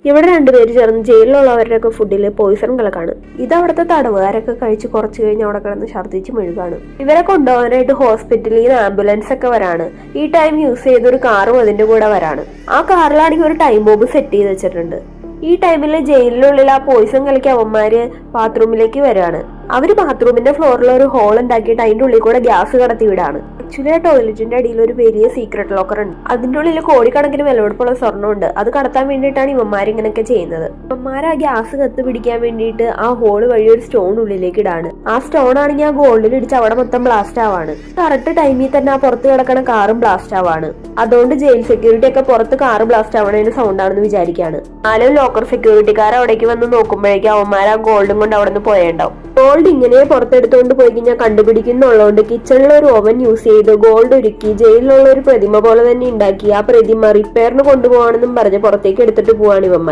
ഇവിടെ രണ്ടുപേര് ചേർന്ന് ജയിലിലുള്ളവരുടെയൊക്കെ ഫുഡിൽ പോയിസൺ കലക്കാണ്. ഇത് അവിടുത്തെ തടവുകാരൊക്കെ കഴിച്ച് കുറച്ചു കഴിഞ്ഞ് അവിടെ കിടന്ന് ഛർദ്ദിച്ച് മെഴുകാണ്. ഇവരെ കൊണ്ടുപോകാനായിട്ട് ഹോസ്പിറ്റലിൽ നിന്ന് ആംബുലൻസ് ഒക്കെ വരാണ്. ഈ ടൈം യൂസ് ചെയ്ത ഒരു കാറും അതിന്റെ കൂടെ വരാണ്. ആ കാറിലാണെങ്കിൽ ഒരു ടൈം ബോംബ് സെറ്റ് ചെയ്ത് വെച്ചിട്ടുണ്ട്. ഈ ടൈമിൽ ജയിലിനുള്ളിൽ ആ പോയിസൺ കലക്കി അവന്മാര് ബാത്റൂമിലേക്ക് വരാണ്. അവര് ബാത്റൂമിന്റെ ഫ്ലോറിൽ ഒരു ഹോൾ ഉണ്ടാക്കിയിട്ട് അതിന്റെ ഉള്ളിൽ കൂടെ ഗ്യാസ് കടത്തി വിടാണ്. ആക്ച്വലി ആ ടോയ്ലറ്റിന്റെ അടിയിൽ ഒരു വലിയ സീക്രട്ട് ലോക്കർ ഉണ്ട്. അതിന്റെ ഉള്ളിൽ കോടിക്കണക്കിന് വിലപിടിപ്പുള്ള സ്വർണ്ണമുണ്ട്. അത് കടത്താൻ വേണ്ടിയിട്ടാണ് ഇവന്മാർ ഇങ്ങനെയൊക്കെ ചെയ്യുന്നത്. ഇവന്മാർ ആ ഗ്യാസ് കത്ത് പിടിക്കാൻ വേണ്ടിയിട്ട് ആ ഹോള് വഴി ഒരു സ്റ്റോൺ ഉള്ളിലേക്ക് ഇടാണ്. ആ സ്റ്റോൺ ആണെങ്കിൽ ആ ഗോൾഡിൽ ഇടിച്ച് അവിടെ മൊത്തം ബ്ലാസ്റ്റ് ആവാണ്. കറക്റ്റ് ടൈമിൽ തന്നെ ആ പുറത്ത് കിടക്കണ കാറും ബ്ലാസ്റ്റ് ആവാണ്. അതുകൊണ്ട് ജയിൽ സെക്യൂരിറ്റി ഒക്കെ പുറത്ത് കാറ് ബ്ലാസ്റ്റ് ആവണതിന് സൗണ്ട് ആണെന്ന് വിചാരിക്കാണ്. നാലും ലോക്കർ സെക്യൂരിറ്റിക്കാർ അവിടേക്ക് വന്ന് നോക്കുമ്പോഴേക്കും അവന്മാർ ആ ഗോൾഡും കൊണ്ട് അവിടെ നിന്ന് പോയേണ്ടാവും. ഗോൾഡ് ഇങ്ങനെ പുറത്തെടുത്തുകൊണ്ട് പോയി കഴിഞ്ഞാൽ കണ്ടുപിടിക്കുന്നുള്ളതുകൊണ്ട് കിച്ചണിൽ ഒരു ഓവൻ യൂസ് ചെയ്ത് ഗോൾഡ് ഒരുക്കി ജയിലിലുള്ള ഒരു പ്രതിമ പോലെ തന്നെ ഉണ്ടാക്കി ആ പ്രതിമ റിപ്പയറിന് കൊണ്ടുപോകാണെന്നും പറഞ്ഞ് പുറത്തേക്ക് എടുത്തിട്ട് പോവാണ് ഇവന്മാർ.